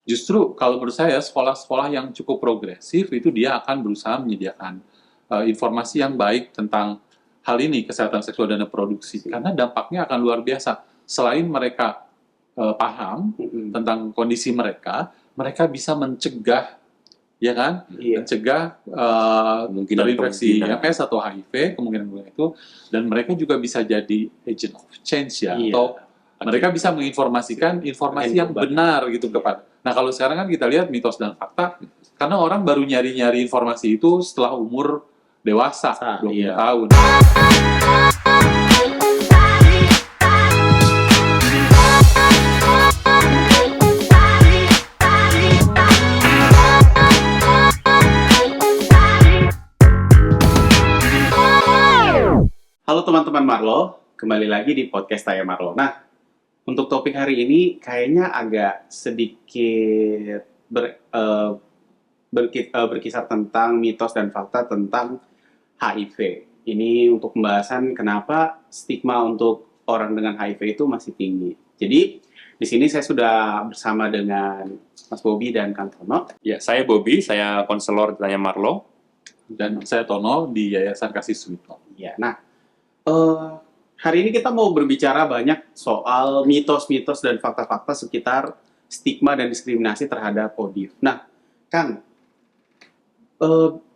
Justru kalau menurut saya sekolah-sekolah yang cukup progresif itu dia akan berusaha menyediakan informasi yang baik tentang hal ini, kesehatan seksual dan reproduksi, karena dampaknya akan luar biasa. Selain mereka paham tentang kondisi mereka, mereka bisa mencegah, ya kan, Iya. mencegah terinfeksi MS atau HIV, kemungkinan itu, dan mereka juga bisa jadi agent of change ya, Iya. atau mereka bisa menginformasikan informasi yang benar gitu kepada. Nah, kalau sekarang kan kita lihat mitos dan fakta, karena orang baru nyari-nyari informasi itu setelah umur dewasa, 20 Iya. tahun. Halo teman-teman Marlo, kembali lagi di podcast saya Marlo. Nah, untuk topik hari ini kayaknya agak sedikit berkisar tentang mitos dan fakta tentang HIV. Ini untuk pembahasan kenapa stigma untuk orang dengan HIV itu masih tinggi. Jadi, di sini saya sudah bersama dengan Mas Bobi dan Kang Tono. Ya, saya Bobi, saya konselor Tanya Marlo. Dan saya Tono di Yayasan Kasih Suwito. Ya, nah, hari ini kita mau berbicara banyak soal mitos-mitos dan fakta-fakta sekitar stigma dan diskriminasi terhadap ODIF. Nah, Kang,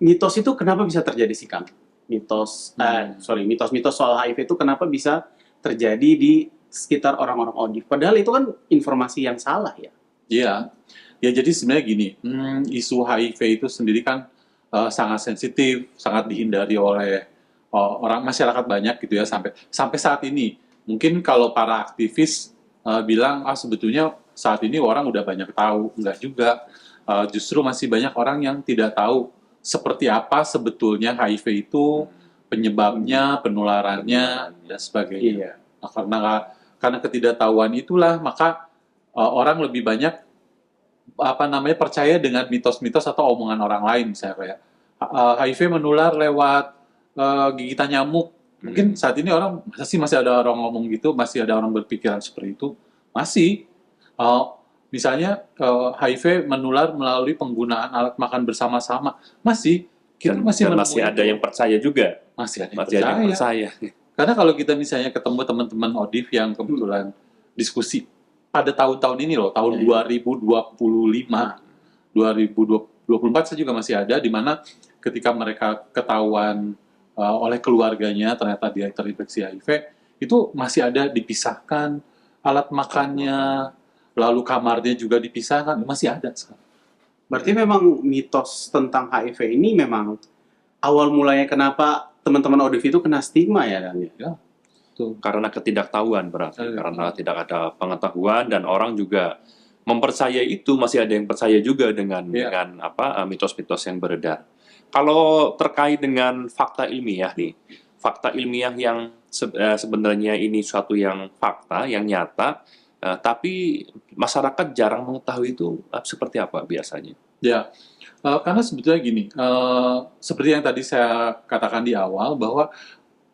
mitos itu kenapa bisa terjadi sih, Kang? Mitos-mitos soal HIV itu kenapa bisa terjadi di sekitar orang-orang ODIF? Padahal itu kan informasi yang salah ya. Iya, ya jadi sebenarnya gini, isu HIV itu sendiri kan sangat sensitif, sangat dihindari oleh orang masyarakat banyak gitu ya sampai saat ini. Mungkin kalau para aktivis bilang sebetulnya saat ini orang udah banyak tahu, enggak juga. Justru masih banyak orang yang tidak tahu seperti apa sebetulnya HIV itu, penyebabnya, penularannya dan sebagainya. Nah, karena ketidaktahuan itulah maka orang lebih banyak percaya dengan mitos-mitos atau omongan orang lain, misalnya kayak HIV menular lewat gigitan nyamuk. Mungkin saat ini orang masih ada orang ngomong gitu, masih ada orang berpikiran seperti itu. Masih misalnya HIV menular melalui penggunaan alat makan bersama-sama. Masih ada yang percaya juga. Masih ada yang percaya. Karena kalau kita misalnya ketemu teman-teman ODIF yang kebetulan diskusi pada tahun-tahun ini loh, tahun 2025, 2024 saya juga masih ada, di mana ketika mereka ketahuan oleh keluarganya ternyata dia terinfeksi HIV, itu masih ada dipisahkan alat makannya, lalu kamarnya juga dipisahkan, masih ada sekarang. Berarti memang mitos tentang HIV ini memang awal mulanya kenapa teman-teman ODIF itu kena stigma ya, Kang? Ya. Tuh. Karena ketidaktahuan berarti, karena tidak ada pengetahuan dan orang juga mempercayai itu, masih ada yang percaya juga dengan mitos-mitos yang beredar. Kalau terkait dengan fakta ilmiah nih, fakta ilmiah yang sebenarnya ini suatu yang fakta, yang nyata, tapi masyarakat jarang mengetahui itu seperti apa biasanya? Ya, karena sebetulnya gini, seperti yang tadi saya katakan di awal bahwa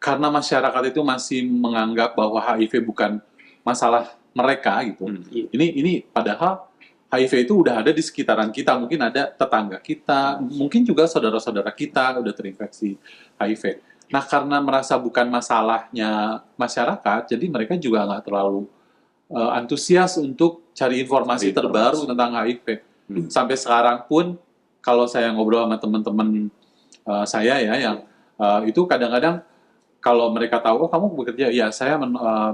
karena masyarakat itu masih menganggap bahwa HIV bukan masalah mereka gitu. Ini padahal HIV itu udah ada di sekitaran kita, mungkin ada tetangga kita, mungkin juga saudara-saudara kita udah terinfeksi HIV. Nah, karena merasa bukan masalahnya masyarakat, jadi mereka juga nggak terlalu antusias untuk cari informasi terbaru tentang HIV. Sampai sekarang pun, kalau saya ngobrol sama teman-teman saya ya, yang itu kadang-kadang kalau mereka tahu, oh kamu bekerja, ya saya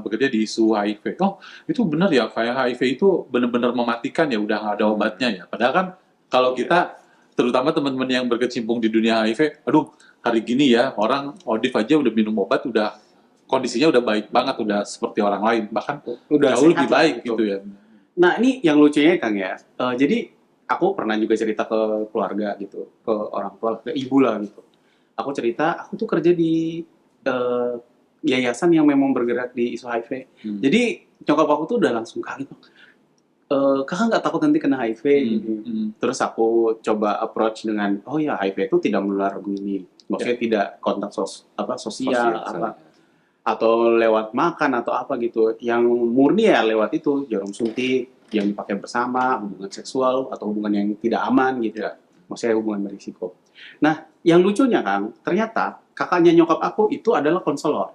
bekerja di isu HIV. Oh itu benar ya, kayak HIV itu benar-benar mematikan ya, udah nggak ada obatnya ya. Padahal kan kalau kita, terutama teman-teman yang berkecimpung di dunia HIV, aduh hari gini ya, orang ODIF aja udah minum obat, udah kondisinya udah baik banget, udah seperti orang lain, bahkan udah jauh lebih baik gitu ya. Nah ini yang lucunya Kang ya, jadi aku pernah juga cerita ke keluarga gitu, ke orang tua, ke ibu lah gitu. Aku cerita, aku tuh kerja di yayasan yang memang bergerak di isu HIV. Jadi nyokap aku tuh udah langsung kaget, kakak nggak takut nanti kena HIV? Gitu. Terus aku coba approach dengan, oh ya HIV itu tidak menular begini, maksudnya tidak kontak sosial apa, atau lewat makan atau apa gitu. Yang murni ya lewat itu jarum suntik, yang dipakai bersama, hubungan seksual atau hubungan yang tidak aman gitu ya. Maksudnya hubungan berisiko. Nah, yang lucunya Kang, ternyata kakaknya nyokap aku itu adalah konselor.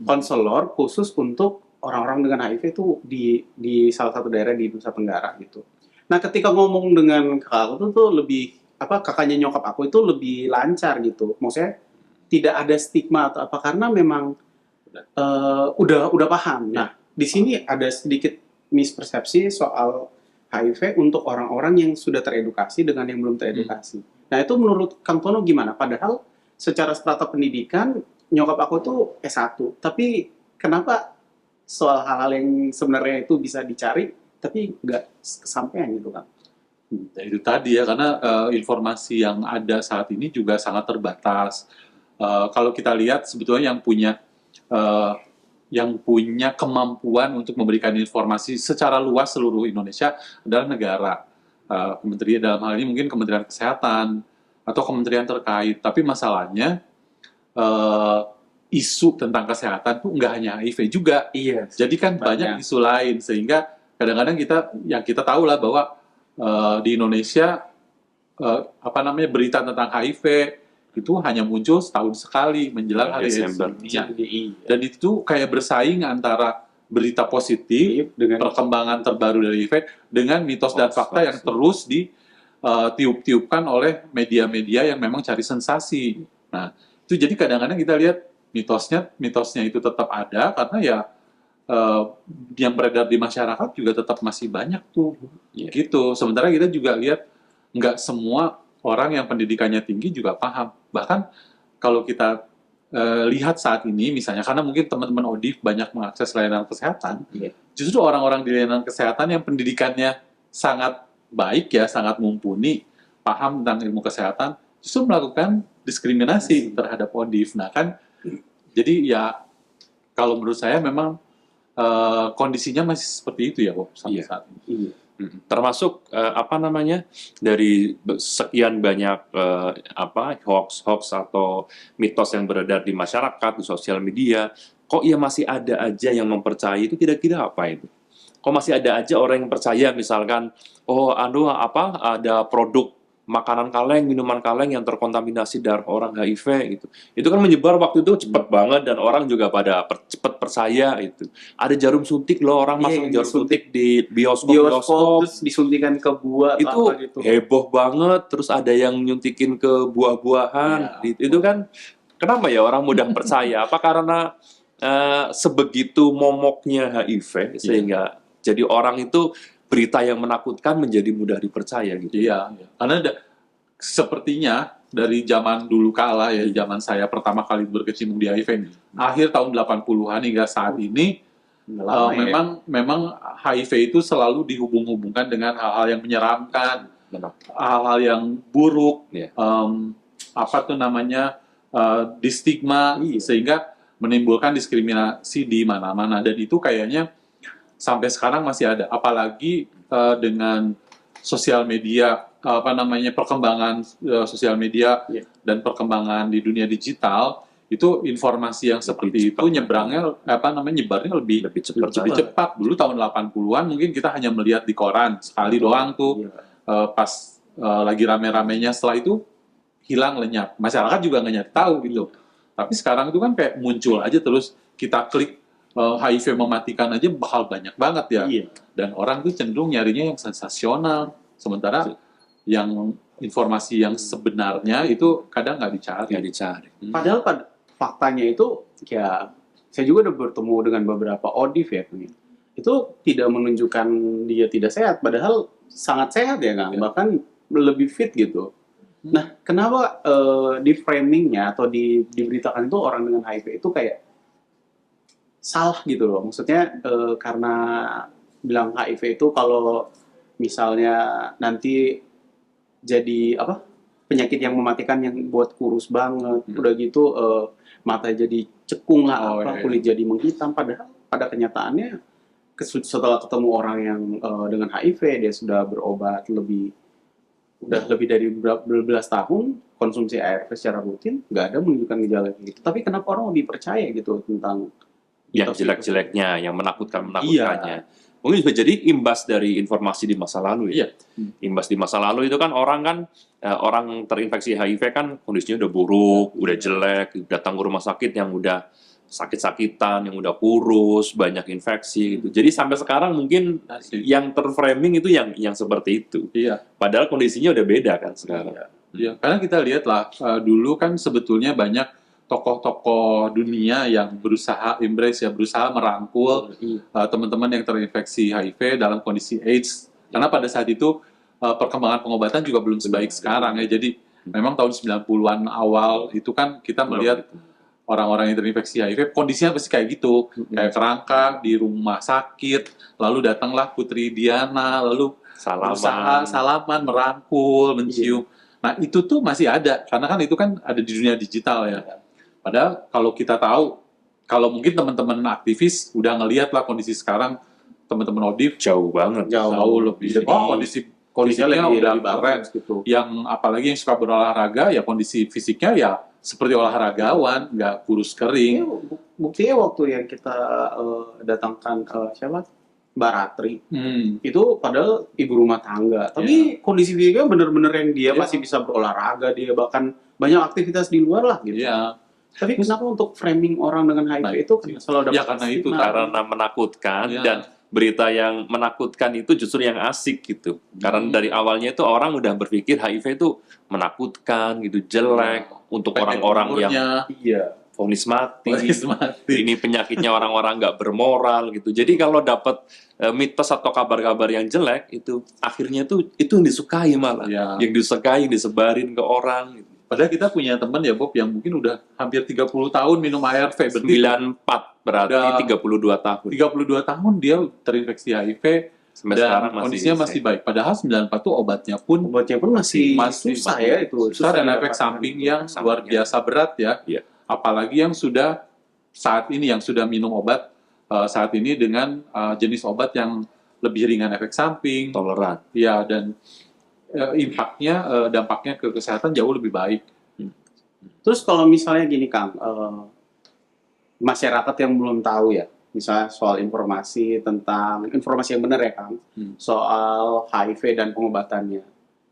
Konselor khusus untuk orang-orang dengan HIV itu di salah satu daerah di Nusa Tenggara gitu. Nah, ketika ngomong dengan kakak aku tuh lebih kakaknya nyokap aku itu lebih lancar gitu. Maksudnya tidak ada stigma atau apa karena memang udah paham. Nah, di sini ada sedikit mispersepsi soal HIV untuk orang-orang yang sudah teredukasi dengan yang belum teredukasi. Nah, itu menurut Kang Tono gimana? Padahal secara strata pendidikan nyokap aku tuh S1, tapi kenapa soal hal-hal yang sebenarnya itu bisa dicari tapi nggak kesampaian gitu Kang? Ya, itu tadi ya, karena informasi yang ada saat ini juga sangat terbatas. Kalau kita lihat sebetulnya yang punya kemampuan untuk memberikan informasi secara luas seluruh Indonesia adalah negara. Kementerian dalam hal ini mungkin Kementerian Kesehatan atau kementerian terkait. Tapi masalahnya isu tentang kesehatan tuh nggak hanya HIV juga. Iya. Jadi kan banyak isu lain, sehingga kadang-kadang kita tahu lah bahwa di Indonesia berita tentang HIV itu hanya muncul setahun sekali menjelang hari AIDS dunia. Dan itu kayak bersaing antara berita positif dengan perkembangan terbaru dari HIV dengan mitos dan fakta yang terus ditiup-tiupkan oleh media-media yang memang cari sensasi. Nah, itu jadi kadang-kadang kita lihat mitosnya itu tetap ada karena ya yang beredar di masyarakat juga tetap masih banyak tuh, gitu. Sementara kita juga lihat nggak semua orang yang pendidikannya tinggi juga paham. Bahkan kalau kita lihat saat ini, misalnya karena mungkin teman-teman ODIF banyak mengakses layanan kesehatan, justru orang-orang di layanan kesehatan yang pendidikannya sangat baik ya, sangat mumpuni, paham tentang ilmu kesehatan, justru melakukan diskriminasi terhadap ODIF. Nah kan, jadi ya kalau menurut saya memang kondisinya masih seperti itu ya, Bob, sampai saat ini. Termasuk dari sekian banyak hoax atau mitos yang beredar di masyarakat, di sosial media, kok ya masih ada aja yang mempercayai itu, kira-kira apa itu? Kok masih ada aja orang yang percaya misalkan ada produk makanan kaleng, minuman kaleng yang terkontaminasi darah orang HIV gitu. Itu kan menyebar waktu itu cepat banget dan orang juga pada cepat percaya itu. Ada jarum suntik loh, orang masuk jarum suntik di bioskop terus disuntikan ke buah itu gitu. Heboh banget. Terus ada yang nyuntikin ke buah-buahan. Itu kan kenapa ya orang mudah percaya? Apa karena sebegitu momoknya HIV sehingga jadi orang itu berita yang menakutkan menjadi mudah dipercaya gitu. Iya. Karena sepertinya dari zaman dulu kala ya, zaman saya pertama kali berkecimpung di HIV, akhir tahun 80-an hingga saat ini, memang HIV itu selalu dihubung-hubungkan dengan hal-hal yang menyeramkan, hal-hal yang buruk, distigma, sehingga menimbulkan diskriminasi di mana-mana. Dan itu kayaknya sampai sekarang masih ada, apalagi dengan sosial media, perkembangan sosial media dan perkembangan di dunia digital, itu informasi yang seperti itu nyebarnya lebih cepat. Dulu tahun 80-an mungkin kita hanya melihat di koran sekali doang tuh, pas lagi rame-ramenya, setelah itu hilang lenyap. Masyarakat juga nggak nyari tahu gitu. Tapi sekarang itu kan kayak muncul aja terus, kita klik HIV mematikan aja bakal banyak banget ya. Dan orang tuh cenderung nyarinya yang sensasional, sementara yang informasi yang sebenarnya itu kadang nggak dicari. Padahal faktanya itu ya, saya juga udah bertemu dengan beberapa ODIF ya, itu tidak menunjukkan dia tidak sehat, padahal sangat sehat ya Kang, bahkan lebih fit gitu. Nah, kenapa di framingnya atau diberitakan itu orang dengan HIV itu kayak salah gitu loh, maksudnya karena bilang HIV itu kalau misalnya nanti jadi penyakit yang mematikan yang buat kurus banget, udah gitu mata jadi cekung lah, kulit jadi menghitam, padahal pada kenyataannya setelah ketemu orang yang dengan HIV, dia sudah berobat lebih dari beberapa tahun, konsumsi ARV secara rutin, nggak ada menunjukkan gejala gitu. Tapi kenapa orang lebih percaya gitu tentang yang jelek-jeleknya, yang menakutkannya. mungkin bisa jadi imbas dari informasi di masa lalu ya. Iya. Imbas di masa lalu itu kan orang terinfeksi HIV kan kondisinya udah buruk, udah jelek, datang ke rumah sakit yang udah sakit-sakitan, yang udah kurus, banyak infeksi gitu. Jadi sampai sekarang mungkin yang terframing itu yang seperti itu. Iya. Padahal kondisinya udah beda kan sekarang. Iya, karena kita lihat lah, dulu kan sebetulnya banyak tokoh-tokoh dunia yang berusaha embrace ya, berusaha merangkul teman-teman yang terinfeksi HIV dalam kondisi AIDS. Karena pada saat itu perkembangan pengobatan juga belum sebaik sekarang ya. Jadi memang tahun 90-an awal itu kan kita melihat orang-orang yang terinfeksi HIV kondisinya pasti kayak gitu, kayak kerangka di rumah sakit, lalu datanglah Putri Diana, lalu berusaha salaman, merangkul, mencium. Nah itu tuh masih ada, karena kan itu kan ada di dunia digital ya. Padahal kalau kita tahu, kalau mungkin teman-teman aktivis udah ngelihat lah kondisi sekarang, teman-teman ODIF Jauh banget. jauh lebih kondisinya udah keren gitu. Yang apalagi yang suka berolahraga ya kondisi fisiknya ya seperti olahragawan, nggak kurus kering. Buktinya waktu yang kita datangkan siapa? Mbak Ratri. Itu padahal ibu rumah tangga. Tapi kondisi fisiknya bener-bener yang dia masih bisa berolahraga, dia bahkan banyak aktivitas di luar lah gitu. Iya. Tapi kenapa untuk framing orang dengan HIV itu selalu dapat karena itu karena menakutkan dan berita yang menakutkan itu justru yang asik gitu. Karena dari awalnya itu orang udah berpikir HIV itu menakutkan gitu, jelek untuk orang-orang yang vonis mati. Ini penyakitnya orang-orang nggak bermoral gitu. Jadi kalau dapat mitos atau kabar-kabar yang jelek itu akhirnya tuh itu yang disukai malah. Yang disukai disebarin ke orang gitu. Padahal kita punya teman ya Bob yang mungkin udah hampir 30 tahun minum ARV. 94 berarti 32 tahun. 32 tahun dia terinfeksi HIV sampai dan sekarang kondisinya masih baik. Padahal 94 tuh obatnya pun masih susah ya itu. Susah dan efek samping yang luar biasa berat ya. Apalagi yang sudah saat ini yang sudah minum obat saat ini dengan jenis obat yang lebih ringan efek samping, toleran. Ya, dan dampaknya ke kesehatan jauh lebih baik. Terus kalau misalnya gini Kang, masyarakat yang belum tahu ya, misalnya soal informasi yang benar ya Kang, soal HIV dan pengobatannya,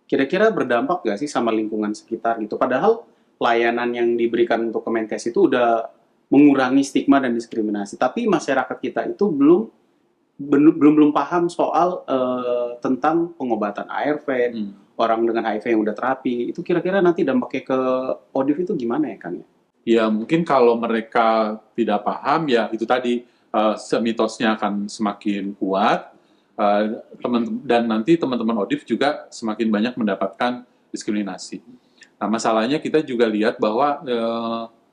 kira-kira berdampak nggak sih sama lingkungan sekitar gitu? Padahal layanan yang diberikan untuk Kemenkes itu udah mengurangi stigma dan diskriminasi, tapi masyarakat kita itu belum paham soal tentang pengobatan ARV, orang dengan HIV yang udah terapi, itu kira-kira nanti dampaknya ke ODIF itu gimana ya Kang? Ya mungkin kalau mereka tidak paham ya itu tadi mitosnya akan semakin kuat dan nanti teman-teman ODIF juga semakin banyak mendapatkan diskriminasi. Nah masalahnya kita juga lihat bahwa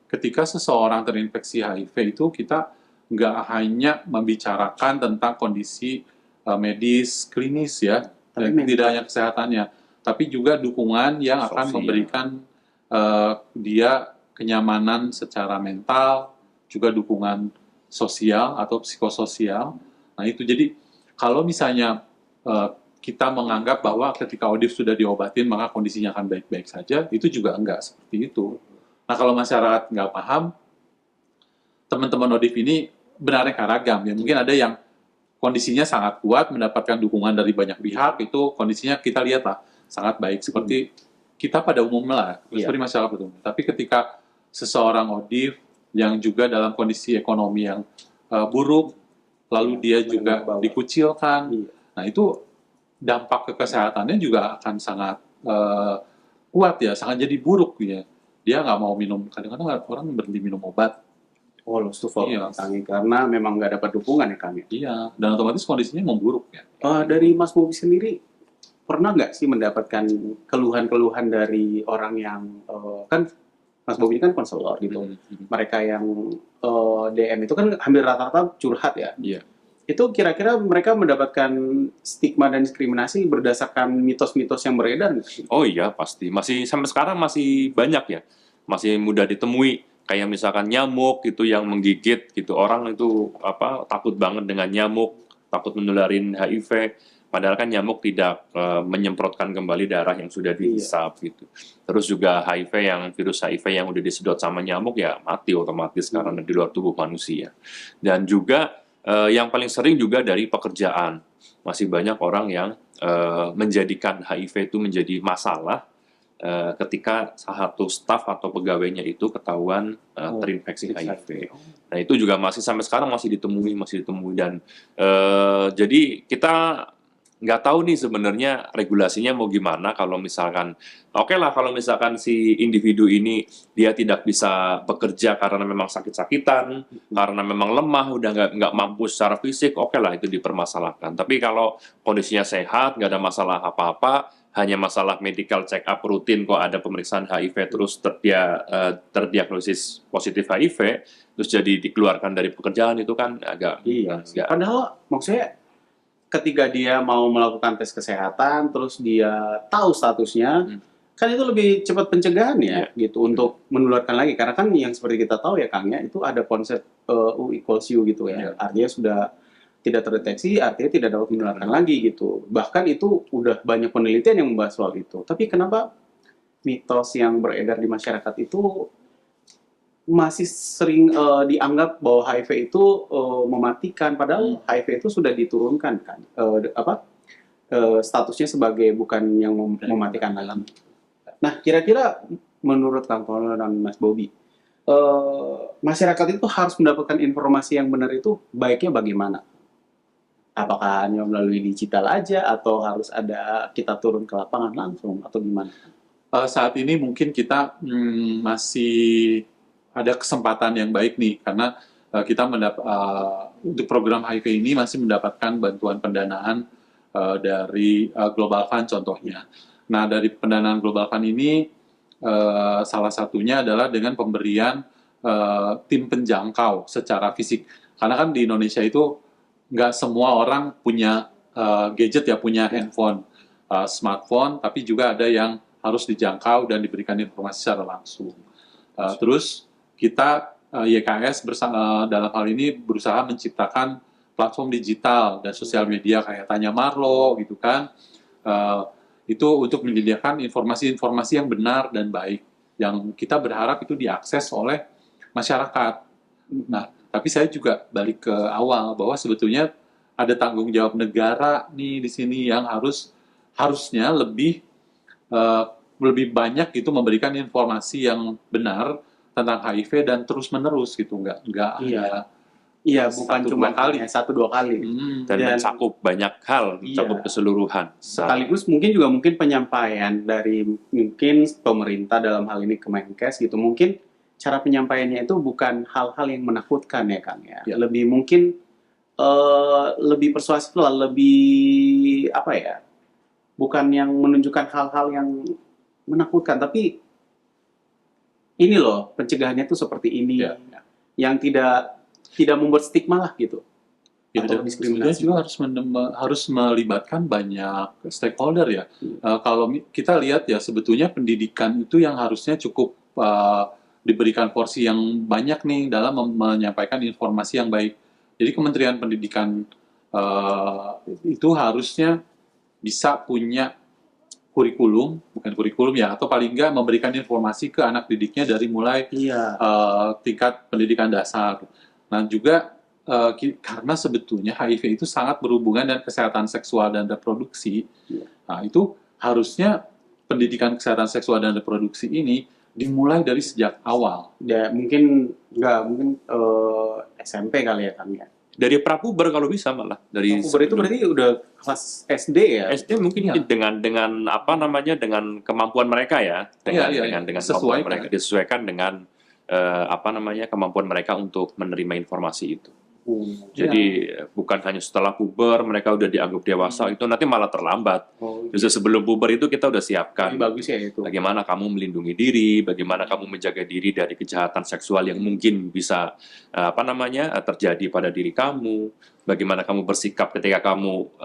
ketika seseorang terinfeksi HIV itu kita nggak hanya membicarakan tentang kondisi medis klinis ya, tidak hanya kesehatannya, tapi juga dukungan yang akan memberikan dia kenyamanan secara mental, juga dukungan sosial atau psikososial. Nah itu jadi kalau misalnya kita menganggap bahwa ketika ODIF sudah diobatin maka kondisinya akan baik-baik saja, itu juga enggak seperti itu. Nah kalau masyarakat nggak paham, teman-teman ODIF ini benarnya ragam ya. Mungkin ada yang kondisinya sangat kuat, mendapatkan dukungan dari banyak pihak, itu kondisinya kita lihat lah sangat baik seperti kita pada umumnya lah, seperti masyarakat pada umumnya. Tapi ketika seseorang ODIF yang juga dalam kondisi ekonomi yang buruk, lalu dia juga dikucilkan, nah itu dampak ke kesehatannya juga akan sangat kuat ya, sangat jadi buruk ya. Dia nggak mau minum, kadang-kadang orang berhenti minum obat. Lost to follow karena memang nggak dapat dukungan ya Kang. Iya, dan otomatis kondisinya memburuk ya. Dari Mas Bobi sendiri, pernah nggak sih mendapatkan keluhan-keluhan dari orang yang kan Mas Bobi kan konselor gitu, mereka yang DM itu kan hampir rata-rata curhat ya. Iya. Itu kira-kira mereka mendapatkan stigma dan diskriminasi berdasarkan mitos-mitos yang beredar nggak sih? Oh iya pasti, masih sampai sekarang masih banyak ya, masih mudah ditemui. Kayak misalkan nyamuk gitu yang menggigit gitu, orang itu takut banget dengan nyamuk, takut menularin HIV. Padahal kan nyamuk tidak menyemprotkan kembali darah yang sudah dihisap gitu. Terus juga virus HIV yang udah disedot sama nyamuk ya mati otomatis karena di luar tubuh manusia. Dan juga Yang paling sering juga dari pekerjaan. Masih banyak orang yang menjadikan HIV itu menjadi masalah ketika salah satu staf atau pegawainya itu ketahuan terinfeksi HIV. Nah itu juga masih sampai sekarang masih ditemui dan jadi kita nggak tahu nih sebenarnya regulasinya mau gimana kalau misalkan oke lah kalau misalkan si individu ini dia tidak bisa bekerja karena memang sakit-sakitan, karena memang lemah, udah nggak mampu secara fisik, oke lah itu dipermasalahkan. Tapi kalau kondisinya sehat, nggak ada masalah apa-apa, hanya masalah medical check up rutin kok ada pemeriksaan HIV terus terdiagnosis positif HIV, terus jadi dikeluarkan dari pekerjaan itu kan agak nggak. Padahal maksudnya ketika dia mau melakukan tes kesehatan, terus dia tahu statusnya, kan itu lebih cepat pencegahan ya, gitu, untuk menularkan lagi. Karena kan yang seperti kita tahu ya, Kang, ya, itu ada konsep U equals U gitu ya. Artinya sudah tidak terdeteksi, artinya tidak dapat menularkan lagi gitu. Bahkan itu udah banyak penelitian yang membahas soal itu. Tapi kenapa mitos yang beredar di masyarakat itu masih sering dianggap bahwa HIV itu mematikan, padahal HIV itu sudah diturunkan kan, statusnya sebagai bukan yang mematikan lagi. Nah, kira-kira menurut Kang Tono dan Mas Bobby, masyarakat itu harus mendapatkan informasi yang benar itu baiknya bagaimana? Apakah hanya melalui digital aja, atau harus ada kita turun ke lapangan langsung, atau gimana? Saat ini mungkin kita masih ada kesempatan yang baik nih, karena kita untuk program HIV ini masih mendapatkan bantuan pendanaan dari Global Fund contohnya. Nah, dari pendanaan Global Fund ini salah satunya adalah dengan pemberian tim penjangkau secara fisik. Karena kan di Indonesia itu nggak semua orang punya gadget ya, punya handphone, smartphone, tapi juga ada yang harus dijangkau dan diberikan informasi secara langsung. Terus kita YKS dalam hal ini berusaha menciptakan platform digital dan sosial media kayak Tanya Marlo gitu kan, itu untuk menyediakan informasi-informasi yang benar dan baik yang kita berharap itu diakses oleh masyarakat. Nah, tapi saya juga balik ke awal bahwa sebetulnya ada tanggung jawab negara nih di sini yang harusnya lebih banyak itu memberikan informasi yang benar tentang HIV dan terus-menerus gitu, nggak bukan cuma satu dua kali. Dan mencakup banyak hal, mencakup keseluruhan. Sekaligus mungkin penyampaian dari mungkin pemerintah dalam hal ini Kemenkes gitu, mungkin cara penyampaiannya itu bukan hal-hal yang menakutkan ya Kang ya. Lebih mungkin lebih persuasif lah, lebih bukan yang menunjukkan hal-hal yang menakutkan, tapi ini loh pencegahannya tuh seperti ini, yang tidak membuat stigma lah gitu. Atau diskriminasi. Juga harus melibatkan banyak stakeholder ya. Kalau kita lihat ya, sebetulnya pendidikan itu yang harusnya cukup diberikan porsi yang banyak nih dalam menyampaikan informasi yang baik. Jadi Kementerian Pendidikan itu harusnya bisa punya bukan kurikulum ya, atau paling nggak memberikan informasi ke anak didiknya dari mulai tingkat pendidikan dasar. Nah juga karena sebetulnya HIV itu sangat berhubungan dengan kesehatan seksual dan reproduksi. Nah itu harusnya pendidikan kesehatan seksual dan reproduksi ini dimulai dari sejak awal. Ya mungkin SMP kali ya Kang ya. Dari prapuber kalau bisa malah. Dari prapuber itu berarti udah kelas SD ya? SD mungkin dengan dengan kemampuan mereka ya, dengan kemampuan mereka disesuaikan dengan kemampuan mereka untuk menerima informasi itu. Jadi bukan hanya setelah puber mereka udah dianggap dewasa, itu nanti malah terlambat. Justru sebelum puber itu kita udah siapkan. Bagus ya itu. Bagaimana kamu melindungi diri, bagaimana kamu menjaga diri dari kejahatan seksual yang mungkin bisa terjadi pada diri kamu. Bagaimana kamu bersikap ketika kamu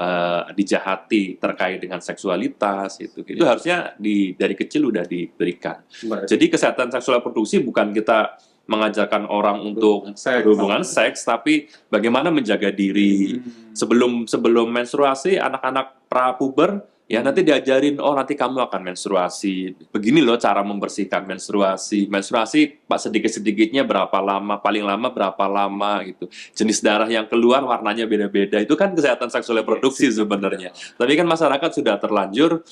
dijahati terkait dengan seksualitas itu harusnya dari kecil udah diberikan. Jadi kesehatan seksual reproduksi bukan kita mengajarkan orang untuk berhubungan seks, tapi bagaimana menjaga diri sebelum menstruasi. Anak-anak prapuber Ya nanti diajarin, oh nanti kamu akan menstruasi. Begini loh cara membersihkan menstruasi. Menstruasi pak sedikit-sedikitnya berapa lama, paling lama berapa lama gitu. Jenis darah yang keluar warnanya beda-beda. Itu kan kesehatan seksual reproduksi sebenarnya. Tapi kan masyarakat sudah terlanjur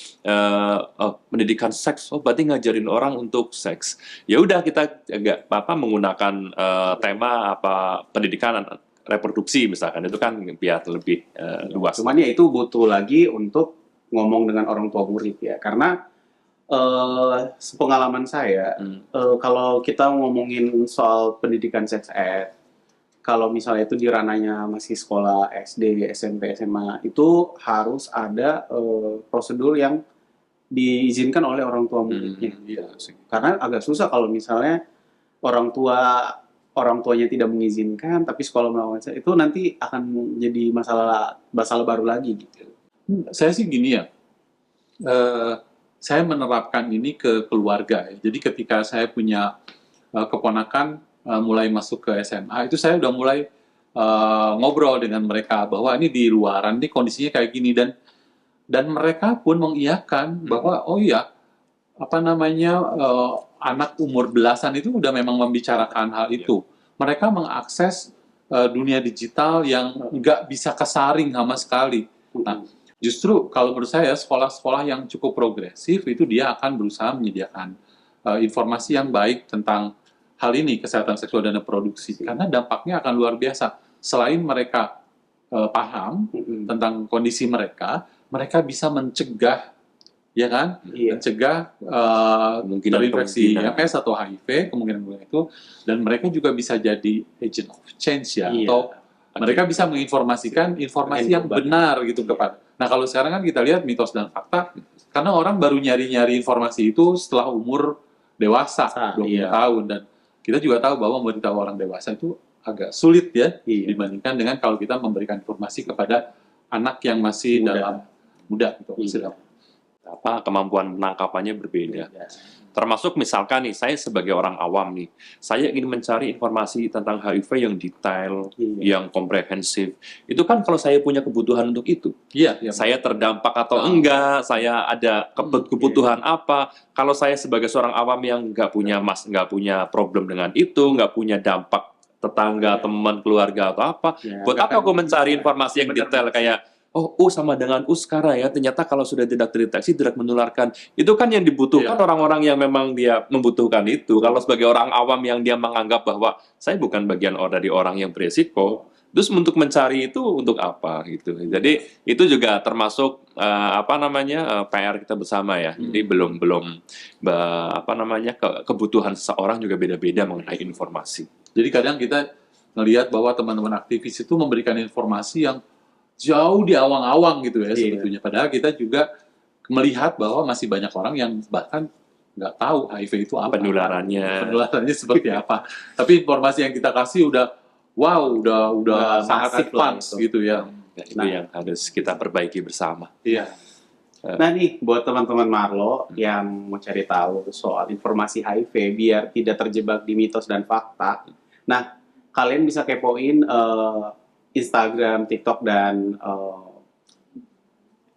pendidikan seks. Oh berarti ngajarin orang untuk seks. Ya udah kita agak menggunakan tema pendidikan reproduksi misalkan. Itu kan biar lebih luas. Cuman ya itu butuh lagi untuk ngomong dengan orang tua murid ya, karena sepengalaman saya kalau kita ngomongin soal pendidikan sex ed, kalau misalnya itu di ranahnya masih sekolah SD, SMP, SMA, itu harus ada prosedur yang diizinkan oleh orang tua muridnya. Iya. Karena agak susah kalau misalnya orang tuanya tidak mengizinkan, tapi sekolah melakukan itu nanti akan jadi masalah baru lagi gitu. Saya sih gini ya, saya menerapkan ini ke keluarga. Jadi ketika saya punya keponakan mulai masuk ke SMA, itu saya udah mulai ngobrol dengan mereka bahwa ini di luaran, ini kondisinya kayak gini, dan mereka pun mengiyakan bahwa oh iya, anak umur belasan itu udah memang membicarakan hal itu. Mereka mengakses dunia digital yang nggak bisa kesaring sama sekali. Nah, justru kalau menurut saya sekolah-sekolah yang cukup progresif itu dia akan berusaha menyediakan informasi yang baik tentang hal ini, kesehatan seksual dan reproduksi, karena dampaknya akan luar biasa. Selain mereka paham tentang kondisi mereka bisa mencegah, ya kan, mencegah terinfeksi MS atau HIV, kemungkinan itu, dan mereka juga bisa jadi agent of change ya, atau mereka bisa menginformasikan informasi yang benar gitu kepada. Nah kalau sekarang kan kita lihat mitos dan fakta, karena orang baru nyari-nyari informasi itu setelah umur dewasa, 20 tahun, dan kita juga tahu bahwa memberitahu orang dewasa itu agak sulit ya, dibandingkan dengan kalau kita memberikan informasi kepada anak yang masih muda gitu. Kemampuan penangkapannya berbeda. Termasuk misalkan nih, saya sebagai orang awam nih, saya ingin mencari informasi tentang HIV yang detail, yang komprehensif. Itu kan kalau saya punya kebutuhan untuk itu. Saya terdampak atau enggak, saya ada kebutuhan apa. Kalau saya sebagai seorang awam yang nggak punya problem dengan itu, nggak punya dampak tetangga, teman, keluarga atau apa, buat apa aku mencari informasi yang detail kayak U sama dengan U sekarang ya, ternyata kalau sudah tidak terdeteksi tidak menularkan. Itu kan yang dibutuhkan orang-orang yang memang dia membutuhkan itu. Kalau sebagai orang awam yang dia menganggap bahwa saya bukan bagian dari orang yang berisiko, terus untuk mencari itu untuk apa gitu. Jadi itu juga termasuk PR kita bersama ya. Jadi belum kebutuhan seseorang juga beda-beda mengenai informasi. Jadi kadang kita melihat bahwa teman-teman aktivis itu memberikan informasi yang jauh di awang-awang gitu ya sebetulnya. Padahal kita juga melihat bahwa masih banyak orang yang bahkan nggak tahu HIV itu apa. Penularannya seperti apa. Tapi informasi yang kita kasih udah sangat advance gitu ya. Itu yang harus kita perbaiki bersama. Iya. Nah nih, buat teman-teman Marlo yang mau cari tahu soal informasi HIV biar tidak terjebak di mitos dan fakta, nah kalian bisa kepoin Instagram, TikTok, dan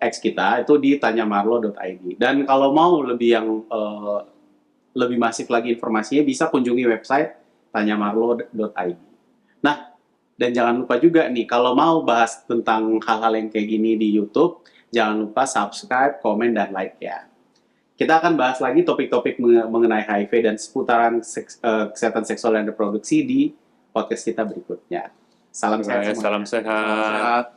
X kita itu di tanyamarlo.id. Dan kalau mau lebih masif lagi informasinya, bisa kunjungi website tanyamarlo.id. Nah, dan jangan lupa juga nih, kalau mau bahas tentang hal-hal yang kayak gini di YouTube, jangan lupa subscribe, komen, dan like ya. Kita akan bahas lagi topik-topik mengenai HIV dan seputaran kesehatan seksual dan reproduksi di podcast kita berikutnya. Salam sehat semua. Salam sehat.